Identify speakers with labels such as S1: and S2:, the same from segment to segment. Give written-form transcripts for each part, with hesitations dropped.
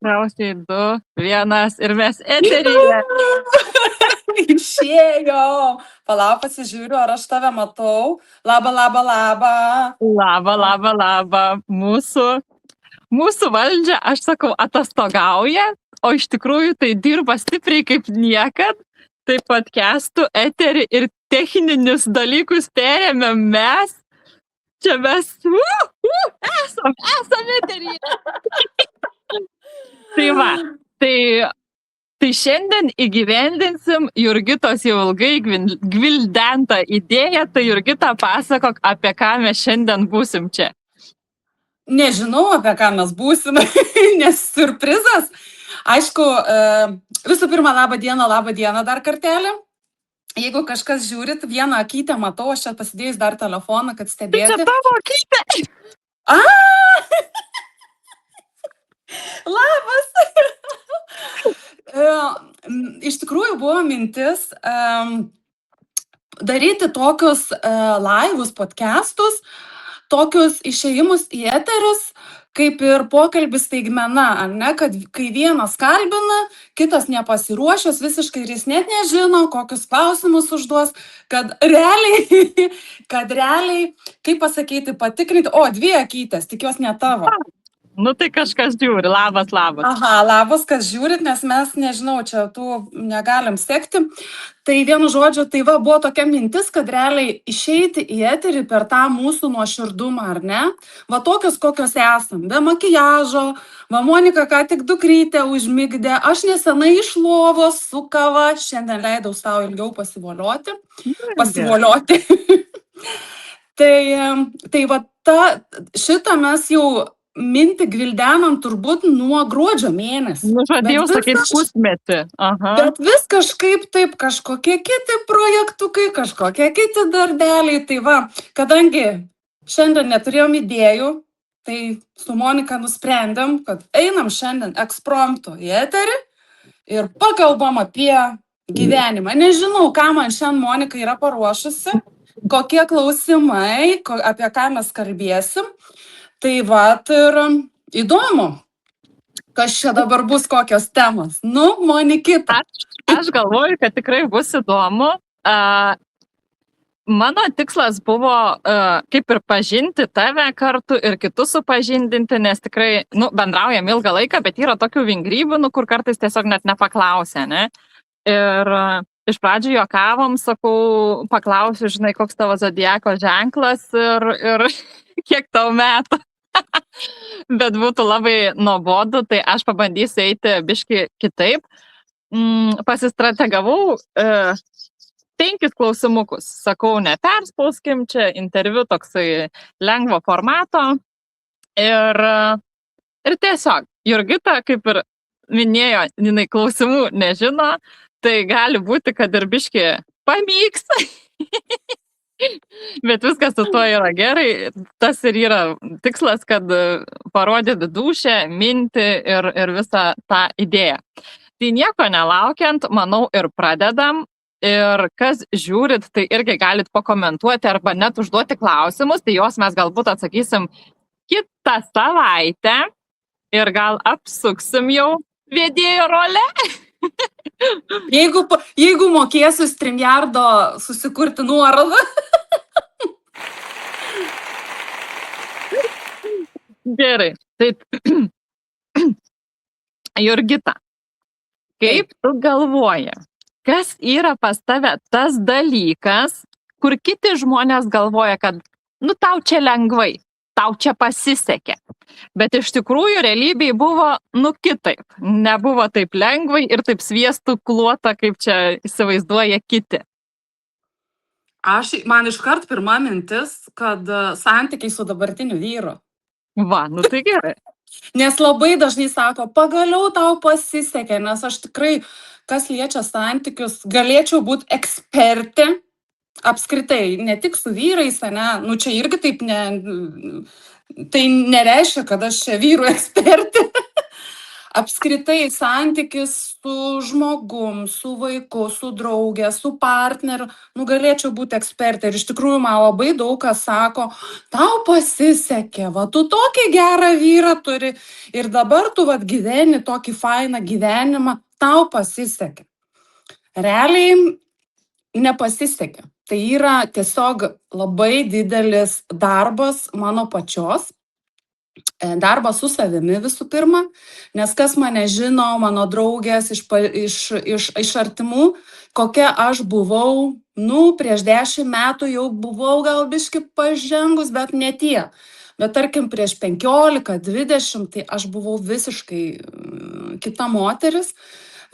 S1: Tikriausiai 2, 1 ir mes eteryje.
S2: Išėjo. Palauk, pasižiūriu, ar aš tave matau. Labą.
S1: Labą. Mūsų valdžia, aš sakau, atostogauja, o iš tikrųjų tai dirba stipriai kaip niekad. Tai podcastų eterį ir techninius dalykus perėmėm mes. Čia mes esam eteryje. Tai va, tai šiandien įgyvendinsim Jurgitos jau ilgai gvildentą idėją, tai Jurgita, pasakok, apie ką mes šiandien būsim čia.
S2: Nežinau, apie ką mes būsime, nes surprizas. Aišku, visų pirma, labą dieną dar kartelį. Jeigu kažkas žiūrit, vieną akytę matau, aš čia pasidėjus dar telefoną, kad stebėti.
S1: Tai čia tavo akytė.
S2: Labas. Iš tikrųjų buvo mintis daryti tokius laivus, podcastus, tokius išėjimus į eterius, kaip ir pokalbis staigmena, ne? Kad kai vienas kalbina, kitas nepasiruošęs visiškai ir jis net nežino, kokius klausimus užduos, kad realiai, kaip pasakyti, patikrinti, 2 akytės, tikiuosi ne tavo.
S1: Nu tai kažkas žiūri, labas.
S2: Aha, labas, kas žiūrit, nes mes, nežinau, čia tų negalim sekti. Tai vienu žodžiu, tai va, buvo tokia mintis, kad realiai išeiti į eterį per tą mūsų nuoširdumą, ar ne? Va tokios, kokios esam, be makiažo, va Monika ką tik dukrytę užmigdė, aš nesenai iš lovos su kava, šiandien leidau savo ilgiau pasivolioti. Tai va, šitą mes jau mintį gvildenam turbūt nuo gruodžio mėnesį.
S1: Nu, žadėjau sakyti pusmetį. Aha.
S2: Bet vis kažkaip taip, kažkokie kiti projektukai, kažkokie kiti darbeliai. Tai va, kadangi šiandien neturėjom idėjų, tai su Monika nusprendėm, kad einam šiandien ekspromptu į eterį ir pakalbam apie gyvenimą. Nežinau, ką man šiandien Monika yra paruošusi, kokie klausimai, apie ką mes kalbėsim. Tai vat ir įdomu, kas čia dabar bus, kokios temos. Nu, Monikita.
S1: Aš galvoju, kad tikrai bus įdomu. Mano tikslas buvo kaip ir pažinti tave kartu ir kitus supažindinti, nes tikrai, bendraujam ilgą laiką, bet yra tokių vingrybių, kur kartais tiesiog net nepaklausė, ne? Ir iš pradžių juokavom, sakau, paklausiu, žinai, koks tavo zodiako ženklas ir kiek tau metų. Bet būtų labai nuobodu, tai aš pabandysiu eiti biški kitaip. Pasistrategavau 5 klausimukus. Sakau, neperspauskim, čia interviu toksai lengvo formato. Ir tiesiog, Jurgita, kaip ir minėjo, jinai klausimų nežino, tai gali būti, kad ir biški pamyks. Bet viskas su tuo yra gerai, tas ir yra tikslas, kad parodyti dūšę, mintį ir visą tą idėją. Tai nieko nelaukiant, manau, ir pradedam. Ir kas žiūrit, tai irgi galit pakomentuoti arba net užduoti klausimus, tai juos mes galbūt atsakysim kitą savaitę ir gal apsuksim jau vedėjo rolę.
S2: Jeigu mokėsiu StreamYardo susikurti nuorodą.
S1: Gerai. Tai Jurgita, kaip tu galvoji, kas yra pas tave tas dalykas, kur kiti žmonės galvoja, kad tau čia lengvai, tau čia pasisekė. Bet iš tikrųjų realybėj buvo, kitaip. Nebuvo taip lengvai ir taip sviestų kluota, kaip čia įsivaizduoja kiti.
S2: Man iškart pirma mintis, kad santykiai su dabartiniu vyru.
S1: Va, tai gerai.
S2: Nes labai dažnai sako, pagaliau tau pasisekė, nes aš tikrai, kas liečia santykius, galėčiau būti ekspertė. Apskritai, ne tik su vyrais, ne, čia irgi taip tai nereiškia, kad aš čia vyrų ekspertė. apskritai santykis su žmogum, su vaiku, su draugė, su partneriu, galėčiau būti ekspertė. Ir iš tikrųjų man labai daug kas sako, tau pasisekė, va, tu tokį gerą vyrą turi ir dabar tu vat gyveni tokį fainą gyvenimą, tau pasisekė. Realiai nepasisekė. Tai yra tiesiog labai didelis darbas mano pačios. Darbas su savimi visų pirma, nes kas mane žino, mano draugės iš artimų, kokia aš buvau, prieš 10 metų jau buvau gal biški pažengus, bet ne tiek. Bet tarkim, prieš 15-20, tai aš buvau visiškai kita moteris,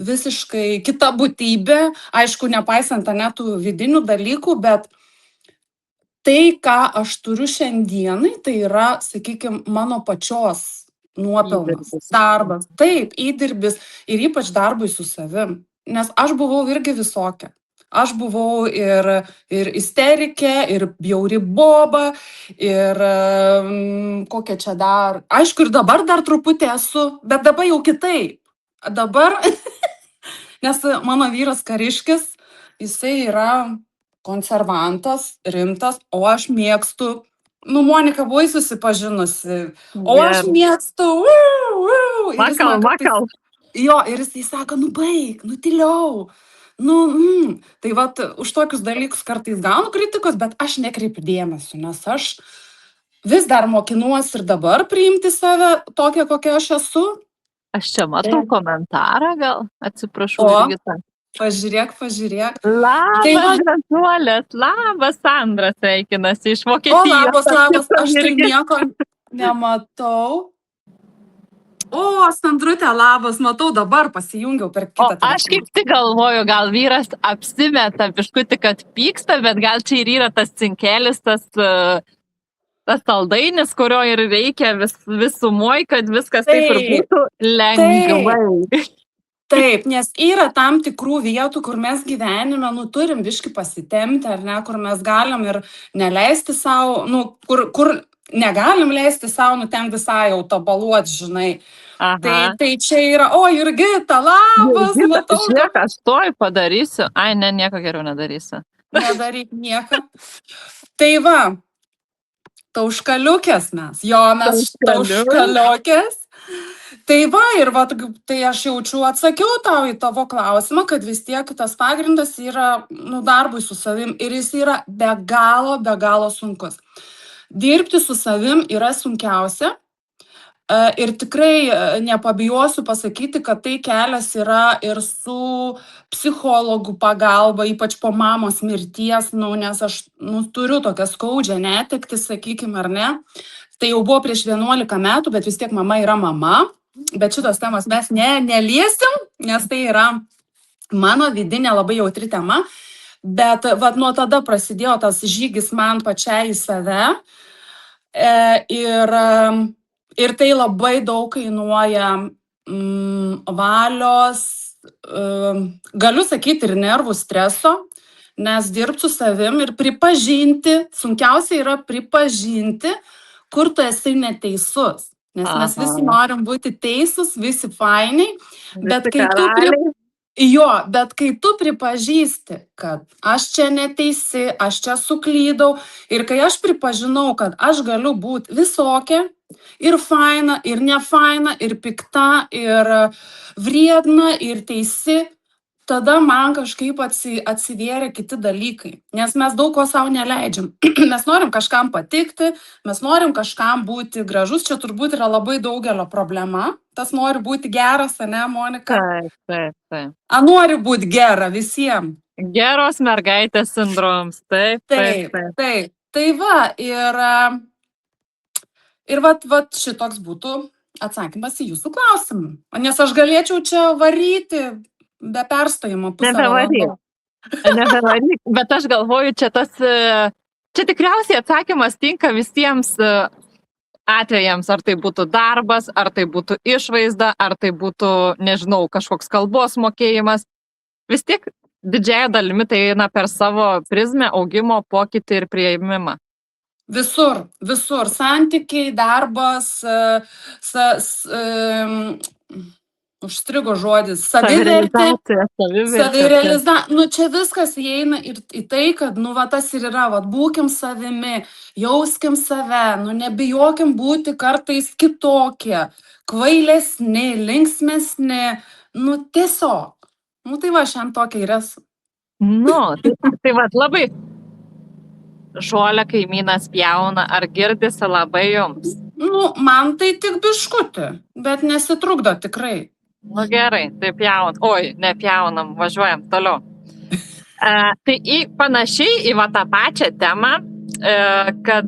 S2: visiškai kita būtybė, aišku, nepaisant tų vidinių dalykų, bet tai, ką aš turiu šiandienai, tai yra, sakykime, mano pačios nuopelnas, darbas. Taip, įdirbis ir ypač darbui su savim. Nes aš buvau irgi visokia. Aš buvau ir isterikė, ir bjauri boba, ir kokia čia dar. Aišku, ir dabar dar truputį esu, bet dabar jau kitaip. Dabar, nes mano vyras kariškis, jisai yra konservantas, rimtas, o aš mėgstu, Monika buvai susipažinusi, o aš mėgstu,
S1: Vakal.
S2: Jo, ir jisai sako, baik, tyliau, tai vat, už tokius dalykus kartais gaunu kritikos, bet aš nekreipiu dėmesio, nes aš vis dar mokinuosi ir dabar priimti save tokią, kokia aš esu.
S3: Aš čia matau komentarą, gal, atsiprašau, Jurgita.
S2: Pažiūrėk.
S3: Labas, Gražuolės, labas, Sandra sveikinasi iš Vokietijos.
S2: Labas, aš tai nieko nematau. O, Sandrutė, labas, matau, dabar pasijungiau per kitą.
S3: Aš kaip tik galvoju, gal vyras apsimeta biškutį, kad pyksta, bet gal čia ir yra tas cinkelis, tas saldainis, kurio ir reikia visumoj, kad viskas taip ir būtų lengvai.
S2: Taip, nes yra tam tikrų vietų, kur mes gyvenime, turim biški pasitemti, ar ne, kur mes galim ir neleisti savo, kur negalim leisti savo, ten visai jau tabaluot, žinai. Tai čia yra, Jurgita, labas, matau.
S3: Žiūrėk, aš toj padarysiu. Ai, ne, nieko geriau nedarysiu.
S2: Nedaryk nieko. Tai va, tauškaliukės mes. Jo, mes tauškaliukės. Tai va, ir va, tai aš jaučiu, atsakiau tau į tavo klausimą, kad vis tiek tas pagrindas yra darbui su savim ir jis yra be galo sunkus. Dirbti su savim yra sunkiausia ir tikrai nepabijosiu pasakyti, kad tai kelias yra ir su psichologų pagalba, ypač po mamos mirties, nes aš turiu tokią skaudžią netektį, sakykime, ar ne. Tai jau buvo prieš 11 metų, bet vis tiek mama yra mama. Bet šitos temos mes neliesim, nes tai yra mano vidinė labai jautri tema. Bet nuo tada prasidėjo tas žygis man pačiai į save. Ir tai labai daug kainuoja valios, galiu sakyti, ir nervų streso, nes dirbti su savim ir pripažinti, sunkiausia yra pripažinti, kur tu esi neteisus. Nes mes visi norim būti teisūs, visi fainiai, bet kai tu pripažįsti, kad aš čia neteisi, aš čia suklydau ir kai aš pripažinau, kad aš galiu būti visokia ir faina, ir nefaina, ir pikta, ir vriedna, ir teisi, tada man kažkaip atsivėrė kiti dalykai, nes mes daug ko savo neleidžiam. Mes norim kažkam patikti, mes norim kažkam būti gražus, čia turbūt yra labai daugelio problema. Tas nori būti geras, ne, Monika?
S3: Taip.
S2: Nori būti gera visiems.
S3: Geros mergaitės sindroms, taip.
S2: Tai va, ir va šitoks būtų atsakymas į jūsų klausimą. Nes aš galėčiau čia varyti be perstojimo pusę valandos.
S3: Nebevaryk, bet aš galvoju, čia tikriausiai atsakymas tinka visiems atvejams, ar tai būtų darbas, ar tai būtų išvaizda, ar tai būtų, nežinau, kažkoks kalbos mokėjimas. Vis tiek didžiąją dalimi tai eina per savo prizmę, augimo, pokytį ir priėmimą.
S2: Visur. Santykiai, darbas, užstrigo žodis savivertė, nu čia viskas įeina ir į tai, kad, nu, va, tas ir yra, va, būkim savimi, jauskim save, nu, nebijokim būti kartais kitokie, kvailesni, linksmesni, nu, tiesiog. Nu, tai va, šiandien tokia ir esu.
S3: Nu, tai va, labai žolę kaimynas pjauna, ar girdisi labai jums?
S2: Nu, man tai tik biškutį, bet nesitrukdo tikrai.
S3: Nu gerai, tai pjaunam. Oi, nepjaunam, važiuojam toliau. Tai panašiai į va tą pačią temą, kad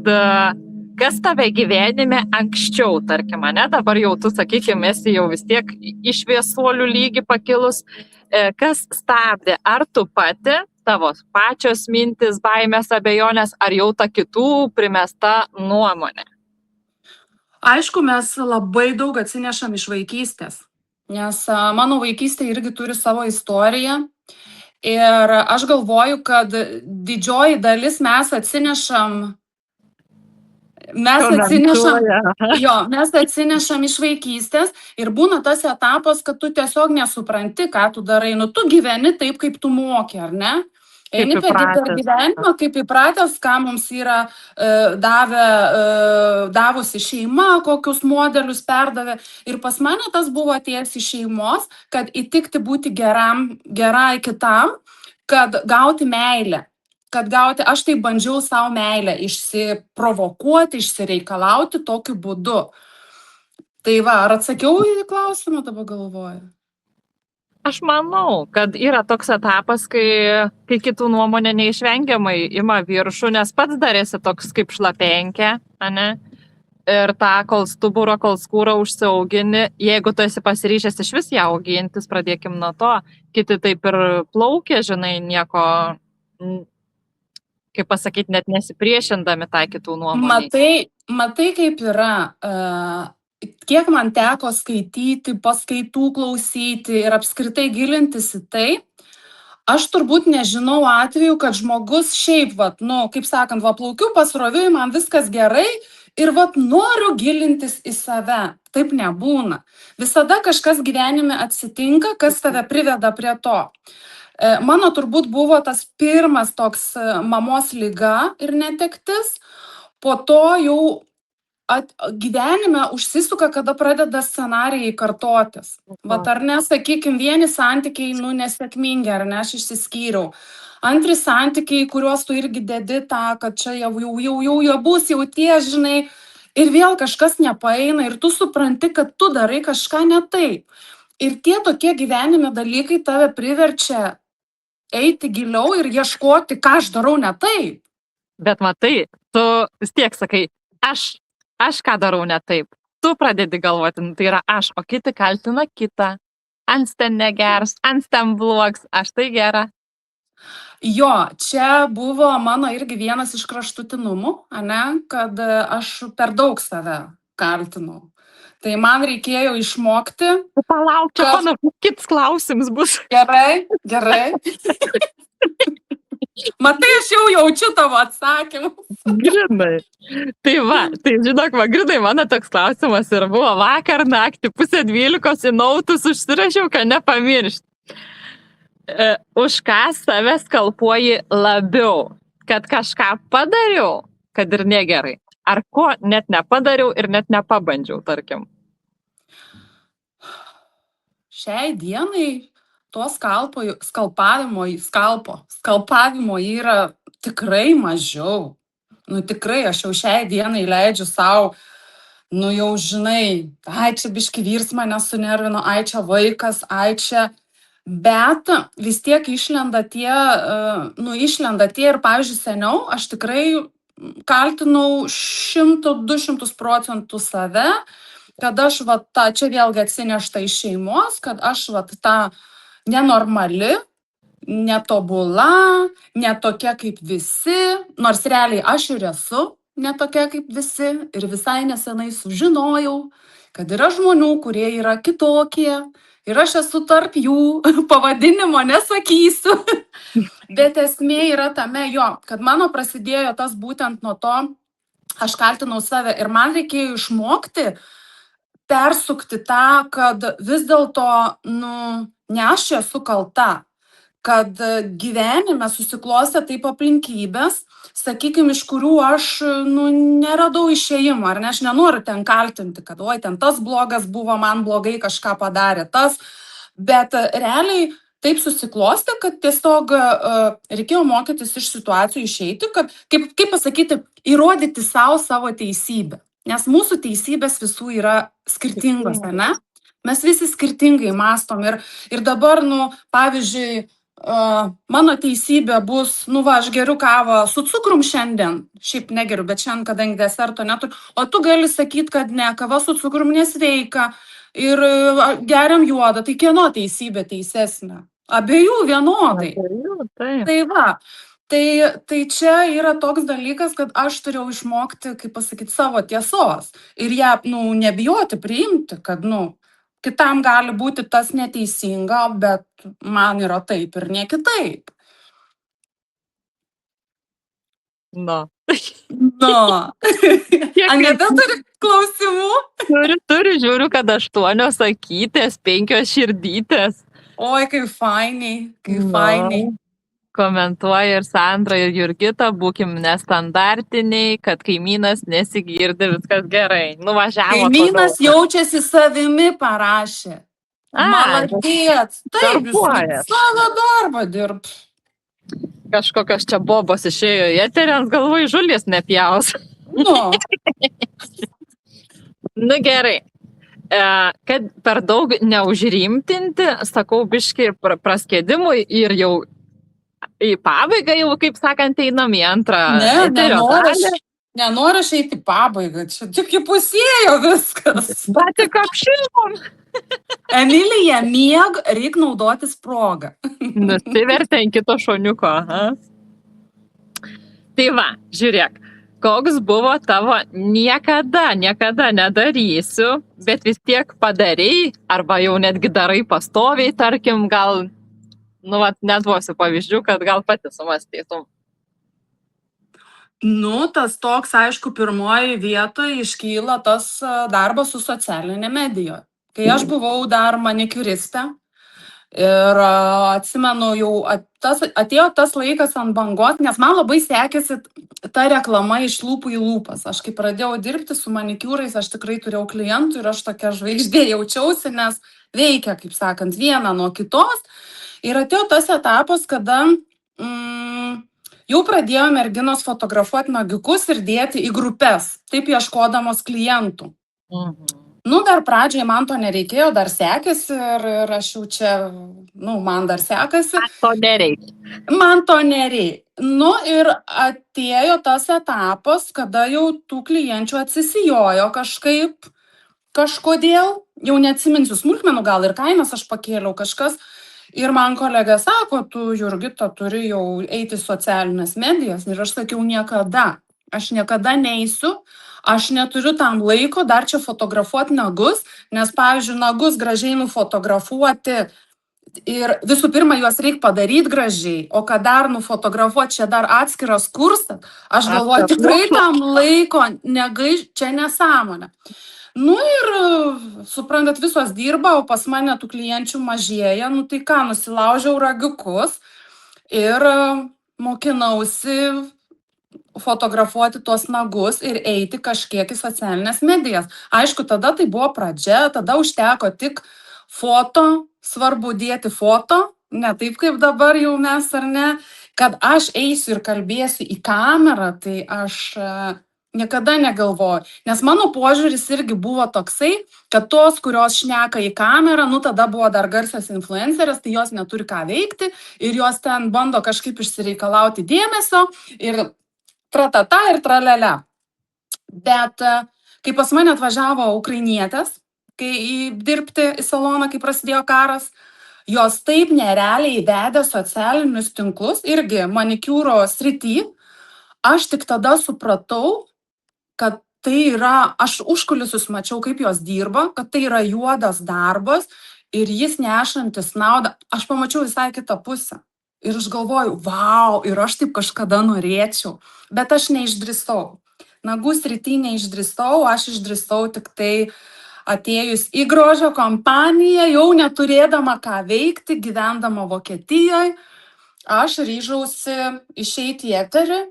S3: kas tave gyvenime anksčiau, tarkim, ne, dabar jau tu, sakykime, esi jau vis tiek į šviesuolių lygį pakilus, kas stabdė, ar tu pati, tavo pačios mintis, baimės, abejonės, ar jau ta kitų primesta nuomonė?
S2: Aišku, mes labai daug atsinešam iš vaikystės, nes mano vaikystė irgi turi savo istoriją ir aš galvoju, kad didžioji dalis mes atsinešam iš vaikystės ir būna tas etapas, kad tu tiesiog nesupranti, ką tu darai, nu tu gyveni taip, kaip tu moki, ar ne? Eini per gyvenimą, kaip įpratęs, ką mums yra davusi šeima, kokius modelius perdavė. Ir pas mane tas buvo atėjęs iš šeimos, kad įtikti būti gerai kitam, kad gauti meilę. Aš tai bandžiau savo meilę išsiprovokuoti, išsireikalauti tokiu būdu. Tai va, ar atsakiau į klausimą, dabar galvoju?
S3: Aš manau, kad yra toks etapas, kai kitų nuomonė neišvengiamai ima viršų, nes pats darėsi toks kaip šlapenkė, ne? Ir tą kol stuburą, kol skūrą užsiaugini, jeigu tu esi pasiryžęs iš vis ją augintis, pradėkim nuo to, kiti taip ir plaukia, žinai, nieko, kaip pasakyti, net nesipriešindami tą kitų nuomonį.
S2: Matai kaip yra. Kiek man teko skaityti, paskaitų klausyti ir apskritai gilintis į tai, aš turbūt nežinau atveju, kad žmogus šiaip, vat, nu, kaip sakant, va, plaukiu pasroviui, man viskas gerai ir vat, noriu gilintis į save. Taip nebūna. Visada kažkas gyvenime atsitinka, kas tave priveda prie to. Mano turbūt buvo tas pirmas toks mamos liga ir netektis, po to jau gyvenime užsisuka, kada pradeda scenarijai kartotis. Vat ar ne, sakykime, vieni santykiai, nu, nesėkmingi, ar ne, aš išsiskyriau. Antri santykiai, kuriuos tu irgi dedi tą, kad čia jau bus, jau tie, žinai, ir vėl kažkas nepaeina ir tu supranti, kad tu darai kažką ne taip. Ir tie tokie gyvenime dalykai tave priverčia eiti giliau ir ieškoti, ką aš darau ne taip.
S3: Bet matai, tu vis tiek sakai, aš ką darau ne taip. Tu pradedi galvoti, nu, tai yra aš, o kiti kaltina kitą. Ants ten negers, ants ten blogs, aš tai gera.
S2: Jo, čia buvo mano irgi vienas iš kraštutinumų, ne, kad aš per daug save kaltinau. Tai man reikėjo išmokti.
S3: Palauk, čia panašu, kits klausimas bus.
S2: Gerai. Matai, aš jau jaučiu tavo atsakymą.
S3: Grinai. Tai va, tai žinok, Grinai, mano toks klausimas ir buvo vakar naktį 11:30 į nautus užsirašiau, kad nepamiršti. Už ką save skalpuoji labiau? Kad kažką padariau, kad ir negerai. Ar ko net nepadariau ir net nepabandžiau, tarkim?
S2: Šiai dienai to skalpavimo yra tikrai mažiau. Nu tikrai, aš jau šiai dienai leidžiu savo, nu jau žinai, ai čia biški vyrs mane sunervino, ai čia vaikas, ai čia. Bet vis tiek išlenda tie ir, pavyzdžiui, seniau aš tikrai kaltinau 100-200% save, kad aš čia vėlgi atsinešta iš šeimos, kad aš ta nenormali, netobula, netokia kaip visi, nors realiai aš ir esu netokia kaip visi ir visai nesenai sužinojau, kad yra žmonių, kurie yra kitokie ir aš esu tarp jų, pavadinimo nesakysiu, bet esmė yra tame kad mano prasidėjo tas būtent nuo to, aš kaltinau save ir man reikėjo išmokti persukti tą, kad vis dėlto, ne aš čia esu kalta, kad gyvenime susiklostė taip aplinkybės, sakykime, iš kurių aš neradau išėjimo, ar ne, aš nenoriu ten kaltinti, kad oi, ten tas blogas buvo, man blogai kažką padarė tas, bet realiai taip susiklostė, kad tiesiog reikėjo mokytis iš situacijų išeiti, kad, kaip pasakyti, įrodyti savo teisybę, nes mūsų teisybės visų yra skirtingos, ar ne? Mes visi skirtingai mąstom ir dabar, pavyzdžiui, mano teisybė bus, aš geriu kavą su cukrum šiandien, šiaip negeriu, bet šiandien, kadangi deserto neturiu, o tu gali sakyti, kad ne, kava su cukrum nesveika ir geriam juodą, tai kieno teisybė teisesnė? Abiejų vienodai. Tai va, tai čia yra toks dalykas, kad aš turėjau išmokti, kaip pasakyti, savo tiesos ir ją, nebijoti priimti, kad, kitam gali būti tas neteisinga, bet man yra taip ir ne kitaip. Aneta turi klausimų?
S3: Turiu, žiūriu, kad 8 akytės, 5 širdytės.
S2: Oi, kaip fainiai.
S3: Komentuoja ir Sandra, ir Jurgita, būkim nestandartiniai, kad kaimynas nesigirdi, viskas gerai. Nuvažiavo.
S2: Kaimynas jaučiasi savimi, parašė. Maladėt. Taip, jis savo darbą dirb.
S3: Kažkokios čia bobos išėjo į eterį, galvoju, žulies nepjaus. Gerai. Kad per daug neužrimtinti, sakau, biškį praskėdimui ir jau į pabaigą jau, kaip sakant, einam į antrą eterio dalį.
S2: Nenoriu aš eiti į pabaigą, čia tik įpusėjo viskas.
S3: Bet tik apšilom.
S2: Emilija, mieg, reik naudotis progą.
S3: Nusivertė ant kito šoniuko. Tai va, žiūrėk, koks buvo tavo niekada nedarysiu, bet vis tiek padarei, arba jau netgi darai pastoviai, tarkim, gal, neduosiu pavyzdžių, kad gal pati sumastytum.
S2: Tas toks, aišku, pirmoji vietoje iškyla tas darbas su socialinė medija. Kai aš buvau dar manikiuristė ir atsimenu, jau atėjo tas laikas ant bangos, nes man labai sekėsi ta reklama iš lūpų į lūpas. Aš kai pradėjau dirbti su manikiūrais, aš tikrai turėjau klientų ir aš tokia žvaigždė jaučiausi, nes veikia, kaip sakant, viena nuo kitos. Ir atėjo tas etapas, kada jau pradėjo merginos fotografuoti nagiukus ir dėti į grupės, taip ieškodamos klientų. Dar pradžiai man to nereikėjo, dar sekėsi ir aš jau čia, man dar sekasi. Man to nereikia. Ir atėjo tas etapas, kada jau tų klienčių atsisijojo kažkodėl, jau neatsiminsiu smulkmenų, gal ir kainas aš pakėliau kažkas. Ir man kolegė sako, tu, Jurgita, turi jau eiti socialinės medijas. Ir aš sakiau, niekada. Aš niekada neisiu, aš neturiu tam laiko dar čia fotografuoti nagus, nes, pavyzdžiui, nagus gražiai nufotografuoti ir visų pirma, juos reikia padaryti gražiai, o kad dar nufotografuoti, čia dar atskiras kursas, aš galvoju, tikrai tam laiko negaiš, čia nesąmonė. Ir, suprantat, visos dirba, o pas mane tų klienčių mažėja, tai ką, nusilaužiau ragiukus ir mokinausi fotografuoti tuos nagus ir eiti kažkiek į socialinės medijas. Aišku, tada tai buvo pradžia, tada užteko tik foto, svarbu dėti foto, ne taip kaip dabar jau mes, ar ne, kad aš eisiu ir kalbėsiu į kamerą, tai aš niekada negalvoju, nes mano požiūris irgi buvo toksai, kad tos, kurios šneka į kamerą, tada buvo dar garsios influencerės, tai jos neturi ką veikti ir jos ten bando kažkaip išsireikalauti dėmesio ir tratata ir tralele. Bet kai pas mane atvažiavo ukrainietės, kai dirbti į saloną, kai prasidėjo karas, jos taip nerealiai vedė socialinius tinklus, irgi manikiūro srity, aš tik tada supratau, kad tai yra, aš užkulisius mačiau, kaip jos dirba, kad tai yra juodas darbas ir jis nešantis naudą. Aš pamačiau visai kitą pusę. Ir aš galvoju, vau, ir aš taip kažkada norėčiau. Bet aš neišdrįsau. Nagų srity neišdrįsau, aš išdrįsau tik tai atėjus į grožio kompaniją, jau neturėdama ką veikti, gyvendama Vokietijoje, aš ryžausi išeiti į eterį.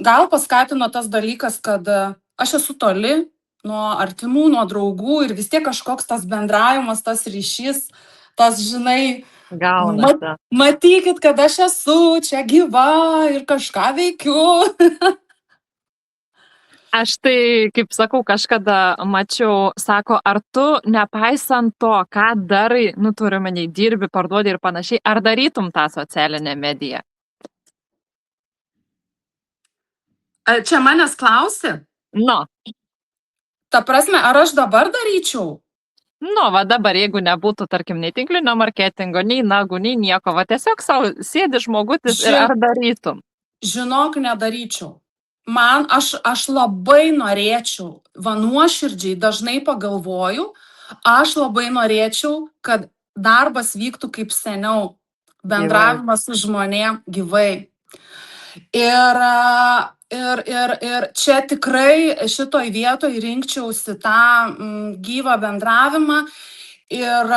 S2: Gal paskatino tas dalykas, kad aš esu toli nuo artimų, nuo draugų ir vis tiek kažkoks tas bendravimas, tas ryšys, tas, žinai,
S3: Gaunasi.
S2: matykit, kad aš esu čia gyva ir kažką veikiu.
S3: Aš tai, kaip sakau, kažkada mačiau, sako, ar tu nepaisant to, ką darai, turiu menį, dirbi, parduodi ir panašiai, ar darytum tą socialinę mediją?
S2: Čia manęs klausi?
S3: Nu,
S2: Ta prasme, ar aš dabar daryčiau?
S3: va dabar, jeigu nebūtų, tarkim, nei tinklinio marketingo, nei nagų, nei nieko, va tiesiog savo sėdi žmogutis ir ar darytum?
S2: Žinok, nedaryčiau. Aš labai norėčiau, nuoširdžiai dažnai pagalvoju, aš labai norėčiau, kad darbas vyktų kaip seniau, bendravimas su žmonėm gyvai. Ir čia tikrai šitoj vietoj rinkčiausi tą gyvą bendravimą ir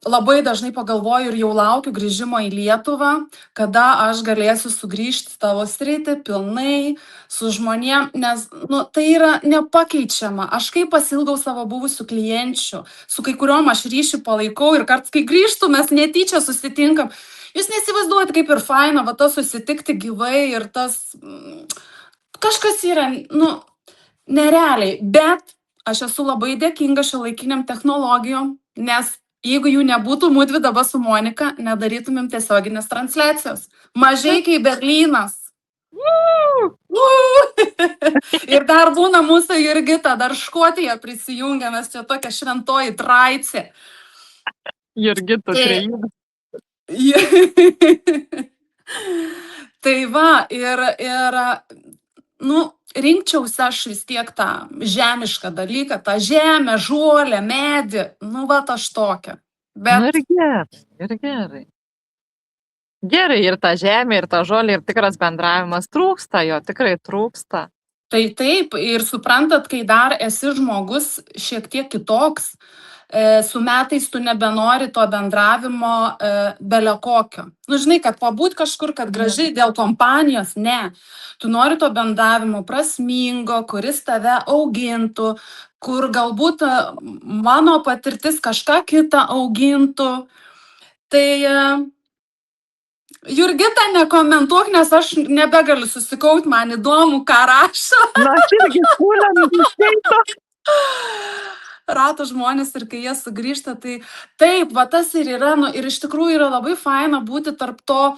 S2: labai dažnai pagalvoju ir jau laukiu grįžimo į Lietuvą, kada aš galėsiu sugrįžti į tavo sritį pilnai su žmonėm, nes tai yra nepakeičiama. Aš kaip pasilgau savo buvusių klienčių, su kai kuriuom aš ryšį palaikau ir kartais, kai grįžtu, mes netyčia susitinkam. Jūs nesivaizduojat, kaip ir faina, va tas susitikti gyvai ir tas kažkas yra, nerealiai, bet aš esu labai dėkinga šiuolaikiniam technologijom, nes jeigu jų nebūtų, mudvi dabar su Monika nedarytumėm tiesioginės transliacijos. Mažeikiai Berlynas. Ir dar būna mūsų Jurgita, dar Škotija prisijungia, mes čia tokia šventoji traicė.
S3: Jurgita kreivė.
S2: Tai va, rinkčiausi aš vis tiek tą žemišką dalyką, tą žemę, žolę, medį, aš tokia.
S3: Ir gerai. Gerai, ir ta žemė, ir ta žolė, ir tikras bendravimas trūksta, jo tikrai trūksta.
S2: Tai taip, ir suprantat, kai dar esi žmogus šiek tiek kitoks, su metais tu nebenori to bendravimo belio kokio. Žinai, kad pabūt kažkur, kad gražiai dėl kompanijos, ne. Tu nori to bendravimo prasmingo, kuris tave augintų, kur galbūt mano patirtis kažką kitą augintų. Tai Jurgita, nekomentuok, nes aš nebegaliu susikauti, man įdomu, ką rašo.
S3: Aš irgi kūlę
S2: rato žmonės ir kai jie sugrįžta, tai taip, va tas ir yra, ir iš tikrųjų yra labai faina būti tarp to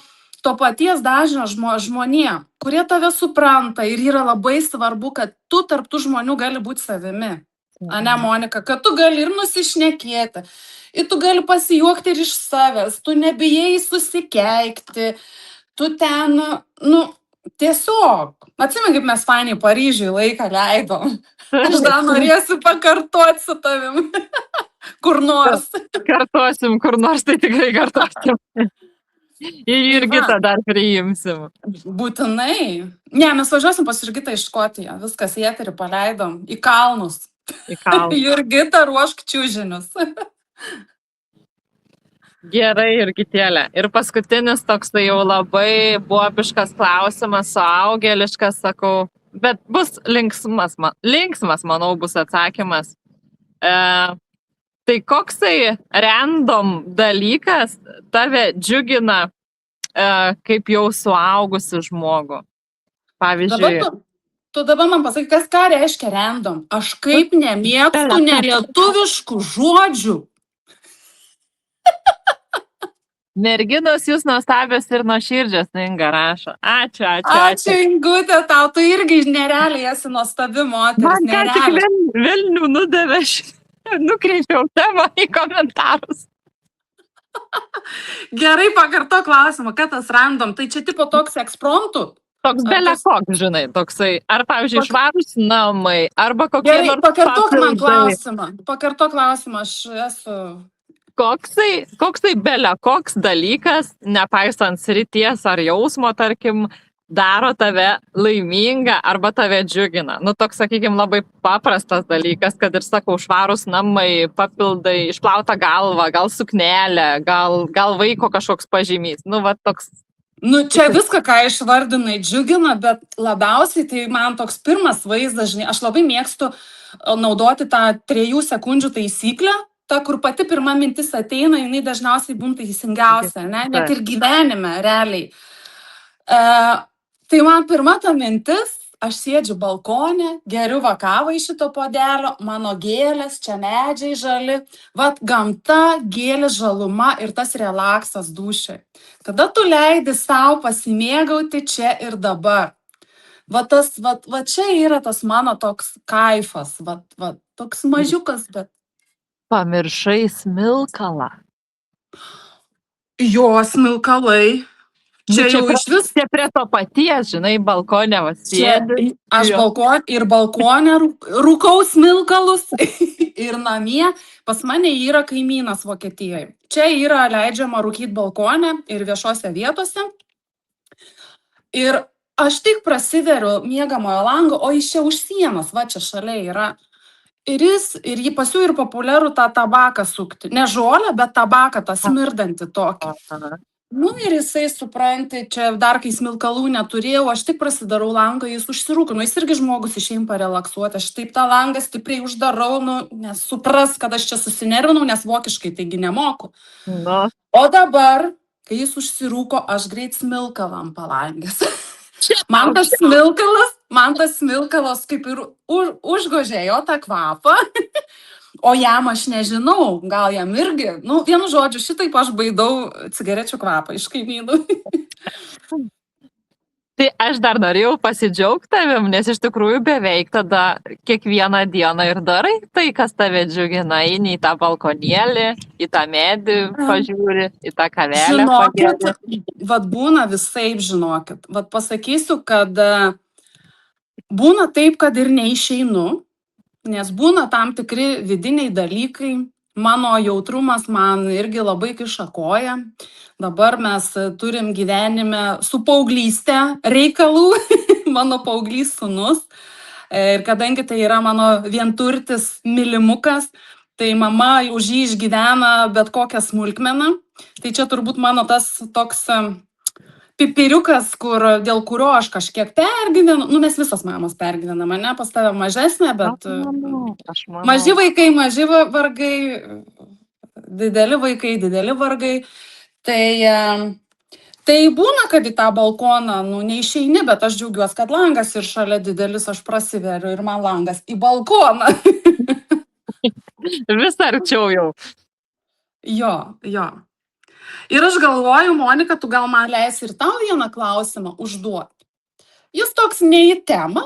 S2: paties dažnio žmonėm, kurie tave supranta ir yra labai svarbu, kad tu tarp tų žmonių gali būti savimi. Ane, Monika, kad tu gali ir nusišnekėti, ir tu gali pasijuokti ir iš savęs, tu nebijai susikeikti, tu ten, tiesiog. Atsimeni, kaip mes fainiai Paryžiui laiką leidom. Aš dar norėsiu pakartoti su tavim. Kur nors.
S3: Kartuosim, kur nors, tai tikrai kartuosim. Ir Jurgitą dar priimsim.
S2: Būtinai. Ne, mes važiuosim pas Jurgitą iš Škotiją. Viskas į eterį paleidom. Į kalnus. Jurgita, ruošk čiužinius.
S3: Gerai, Jurgitėlė. Ir paskutinis toks tai jau labai buobiškas klausimas, suaugėliškas, sakau, bet bus linksmas, manau, bus atsakymas. Tai koksai random dalykas tave džiugina kaip jau suaugusi žmogų? Pavyzdžiui.
S2: Tu dabar man pasakai, ką reiškia random? Aš kaip nemėgstu nelietuviškų žodžių.
S3: Merginos, jūs nuostabios ir nuoširdžios, Inga rašo. Ačiū.
S2: Ačiū, Ingutė, tau tu irgi nerealiai esi nuostabi moteris.
S3: Man ką tik velnių nudavė, nukreipiau temą į komentarus.
S2: Gerai, pakarto klausimą, kad tas random, tai čia tipo toks ekspromptų?
S3: Toks belekoks, žinai, toksai. Ar, pavyzdžiui, švarūs namai, arba kokie
S2: nors... Gerai, pakarto klausimą, aš esu...
S3: Koksai belekoks dalykas, nepaisant srities ar jausmo, tarkim,
S1: daro tave laimingą arba tave džiugina. Nu, toks, sakykime, labai paprastas dalykas, kad ir sakau, švarūs namai, papildai, išplauta galva, gal suknelė, gal vaiko kažkoks pažymys. Nu, va toks.
S2: Nu, čia viską, ką išvardinai, džiugina, bet labiausiai tai man toks pirmas vaizdas, žinai, aš labai mėgstu naudoti tą 3 sekundžių taisyklę, ta, kur pati pirma mintis ateina, jinai dažniausiai būna teisingiausia, ne? Net ir gyvenime, realiai. Tai man pirma ta mintis, aš sėdžiu balkone, geriu kavą iš šito puodelio, mano gėlės, čia medžiai žali, vat gamta, gėlės žaluma ir tas relaksas dūšiai. Tada tu leidi savo pasimėgauti čia ir dabar. Va čia yra tas mano toks kaifas, va toks mažiukas, bet...
S1: Pamiršai smilkalą.
S2: Jo, smilkalai. Čia jau iš vis.
S1: Čia prie to paties, žinai, balkonė vasėdė.
S2: Aš balkonė rūkau smilkalus ir namie. Pas mane yra kaimynas Vokietijoje. Čia yra leidžiama rūkyti balkonė ir viešose vietose. Ir aš tik prasiveriu miegamojo langą, o iš čia už sienos, va čia šalia yra. Ir jį pas jų ir populiaru tą tabaką sukti. Ne žolę, bet tabaką, tą smirdantį tokį. Nu ir jisai, supranti, čia dar kai smilkalų neturėjau, aš tik prasidarau langą, jis užsirūko. Nu, jis irgi žmogus išeim parelaksuoti. Aš taip tą langą stipriai uždarau, nu, nes supras, kad aš čia susinervinau, nes vokiškai taigi nemoku.
S1: No.
S2: O dabar, kai jis užsirūko, aš greit smilkalam palangęs. Man tas smilkalas kaip ir užgožė jo tą kvapą. O jam aš nežinau, gal jam irgi, nu, vienu žodžiu, šitaip aš baidau cigarečių kvapą iš kaimynų.
S1: Tai aš dar norėjau pasidžiaugti tavim, nes iš tikrųjų beveik tada kiekvieną dieną ir darai tai, kas tave džiugina, eini į tą balkonėlį, į tą medį pažiūri, į tą kavelę.
S2: Žinokit, vat būna visaip, žinokit. Vat pasakysiu, kad būna taip, kad ir neišeinu. Nes būna tam tikri vidiniai dalykai, mano jautrumas man irgi labai kiša koją. Dabar mes turim gyvenime su paauglyste reikalų, mano paauglys sūnus. Ir kadangi tai yra mano vienturtis mylimukas, tai mama už jį išgyvena bet kokią smulkmeną. Tai čia turbūt mano tas toks pipiriukas, dėl kurio aš kažkiek pergyvenu. Nu, mes visos mamos pergyvenam, ne? Pas tave mažesnė, bet maži vaikai, maži vargai, dideli vaikai, dideli vargai. Tai būna, kad į tą balkoną, nu, neišeini, bet aš džiaugiuosi, kad langas ir šalia didelis, aš prasiveriu ir man langas į balkoną.
S1: Vis arčiau jau.
S2: Jo. Ir aš galvoju, Monika, tu gal man leisi ir tau vieną klausimą užduoti. Jis toks ne į temą,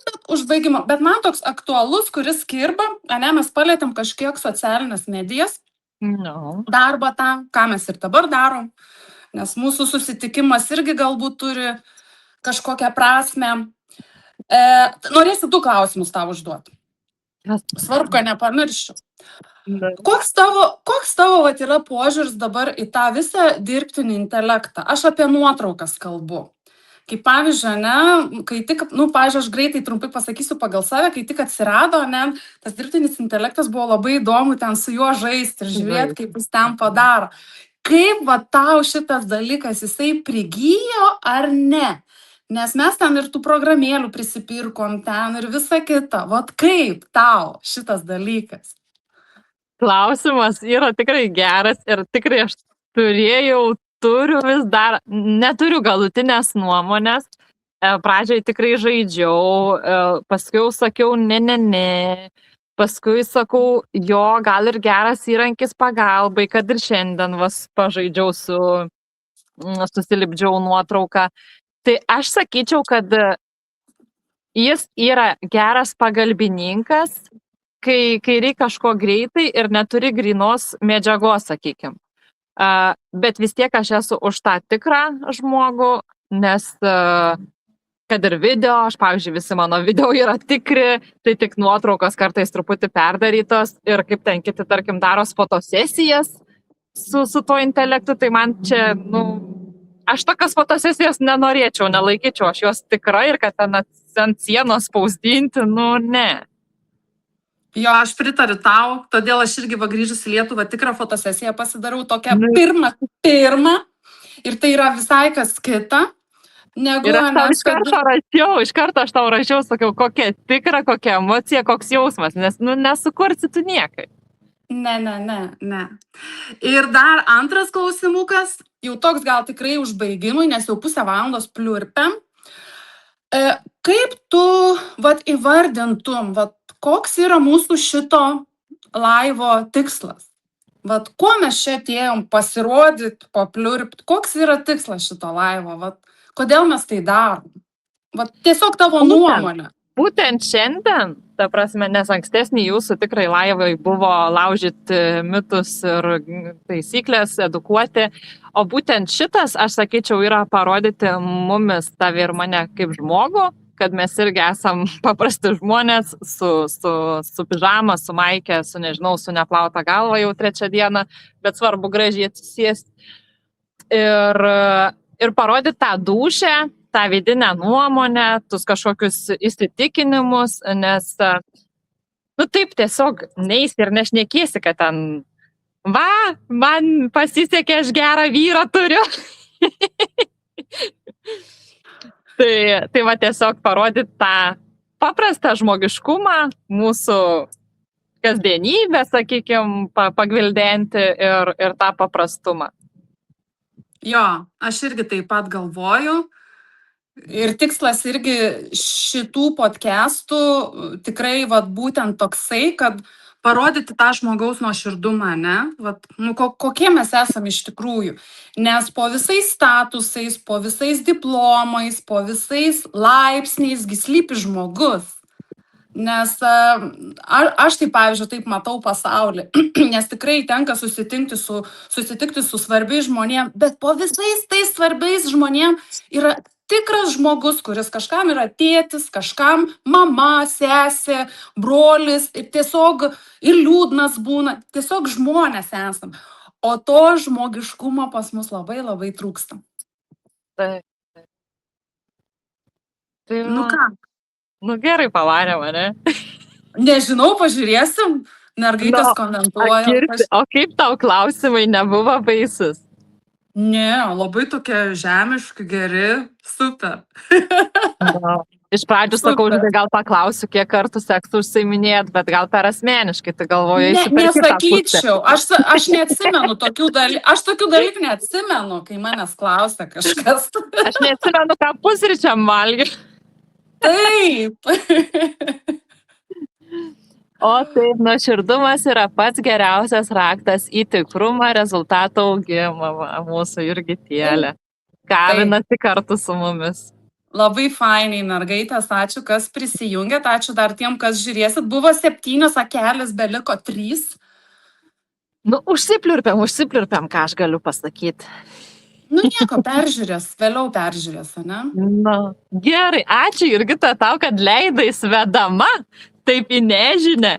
S2: bet užbaigimo, bet man toks aktualus, kuris kirba, ane, mes palėtėm kažkiek socialinės medijas, darbą tą, ką mes ir dabar darom, nes mūsų susitikimas irgi galbūt turi kažkokią prasmę. Norėsiu 2 klausimus tau užduoti. Svarbu, kad nepamirščiau. Koks tavo vat, yra požiūris dabar į tą visą dirbtinį intelektą? Aš apie nuotraukas kalbu. Kaip pavyzdžiui, ne, kai tik, nu, pavyzdžiui, aš greitai trumpai pasakysiu pagal save, kai tik atsirado, ne, tas dirbtinis intelektas buvo labai įdomu ten su juo žaisti ir žiūrėti, kaip jis ten padaro. Kaip va tau šitas dalykas, jisai prigijo ar ne? Nes mes ten ir tų programėlių prisipirkom ten ir visa kita. Vat kaip tau šitas dalykas?
S1: Klausimas yra tikrai geras ir tikrai aš turiu vis dar, neturiu galutinės nuomonės. Pradžiai tikrai žaidžiau, paskui sakiau ne. Paskui sakau, jo, gal ir geras įrankis pagalbai, kad ir šiandien pažaidžiau susilipdžiau nuotrauką. Tai aš sakyčiau, kad jis yra geras pagalbininkas, kai reikia kažko greitai ir neturi grynos medžiagos, sakykim. Bet vis tiek aš esu už tą tikrą žmogų, nes kad ir video, aš pavyzdžiui, visi mano video yra tikri, tai tik nuotraukos kartais truputį perdarytos ir kaip ten kiti, tarkim, daro fotosesijas su tuo intelektu, tai man čia, nu, Aš tokios fotosesijos nenorėčiau, nelaikyčiau, aš jos tikrai ir kad ten ant sienos spausdinti, nu ne.
S2: Jo, aš pritariu tau, todėl aš irgi va grįžus į Lietuvą tikrą fotosesiją pasidarau tokią
S1: Nu.
S2: pirmą ir tai yra visai kas kita, negu
S1: Ir aš tau
S2: nes,
S1: iš karto aš tau rašiau, sakiau, kokia tikra, kokia emocija, koks jausmas, nes, nu, nesukursi tu niekai.
S2: Ne. Ir dar antras klausimukas, jau toks gal tikrai užbaigimui, nes jau pusę valandos pliurpiam. Kaip tu vat, įvardintum, vat, koks yra mūsų šito laivo tikslas? Vat, kuo mes čia atėjom pasirodyti, papliurpti? Koks yra tikslas šito laivo? Vat, kodėl mes tai darom? Vat, tiesiog tavo
S1: Būtent.
S2: nuomonė.
S1: Būtent šiandien, ta prasme, nes ankstesnį jūsų tikrai laivai buvo laužyti mitus ir taisyklės, edukuoti, o būtent šitas, aš sakyčiau, yra parodyti mumis, tave ir mane kaip žmogų, kad mes irgi esam paprasti žmonės su pižama, su maikė, su, nežinau, su neplauta galva jau 3 dieną, bet svarbu gražiai atsisėsti. Ir parodyti tą dūšę, tą vidinę nuomonę, tus kažkokius įsitikinimus, nes, nu taip, tiesiog neisi ir nešnekėsi, kad ten, va, man pasisekė, aš gerą vyrą turiu. tai va tiesiog parodyti tą paprastą žmogiškumą, mūsų kasdienybę, sakykime, pagvildenti ir tą paprastumą.
S2: Jo, aš irgi taip pat galvoju. Ir tikslas irgi šitų podcastų tikrai vat, būtent toksai, kad parodyti tą žmogaus nuoširdumą, ne? Vat, nu, kokie mes esame iš tikrųjų. Nes po visais statusais, po visais diplomais, po visais laipsniais slypi žmogus. Nes aš tai, pavyzdžiui, taip matau pasaulį, nes tikrai tenka susitikti su svarbiais žmonėm, bet po visais tais svarbiais žmonėm yra tikras žmogus, kuris kažkam yra tėtis, kažkam mama, sesė, brolis ir tiesiog ir liūdnas būna, tiesiog žmonės esam. O to žmogiškumo pas mus labai labai trūksta.
S1: Tai
S2: Nu ką?
S1: Nu gerai pavarėm, ne?
S2: Nežinau, pažiūrėsim, mergaitės komentuoja.
S1: O kaip tau klausimai nebuvo baisus?
S2: Ne, labai tokie žemiški, geri, super.
S1: Iš pradžių sakau, gal paklausiu, kiek kartų seksų užsiiminėjat, bet gal per asmeniškai, tai galvoju,
S2: nesakyčiau, aš neatsimenu tokių dalykų, aš tokių dalykų neatsimenu, kai manęs klausia kažkas.
S1: Aš neatsimenu, ką pusryčiam valgiau.
S2: Taip.
S1: O taip, nuoširdumas yra pats geriausias raktas į tikrumą, rezultato augimą, mūsų Jurgitėlė. Kavinasi kartu su mumis.
S2: Labai fainai, mergaitės, ačiū, kas prisijungėt, ačiū dar tiem, kas žiūrėsit. Buvo 7 akelės, beliko 3.
S1: Nu, užsipliurpiam, ką aš galiu pasakyti.
S2: Nu, nieko, peržiūrės, vėliau peržiūrės, ne?
S1: Na, gerai, ačiū Jurgita tau, kad leidai svedama. Taip į nežinę.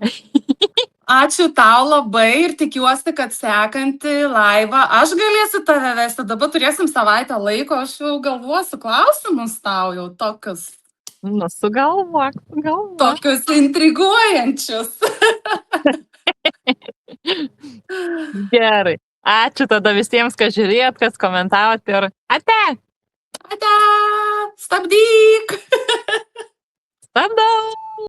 S2: Ačiū tau labai ir tikiuosi, kad sekantį laivą aš galėsiu tave vesti. Dabar turėsim savaitę laiko, aš jau galvosiu klausimus tau jau tokius.
S1: Nu, sugalvok.
S2: Tokius intriguojančius.
S1: Gerai. Ačiū tada visiems, kas žiūrėjot, kas komentavot ir ate!
S2: Ate! Stabdyk!
S1: Stabdau!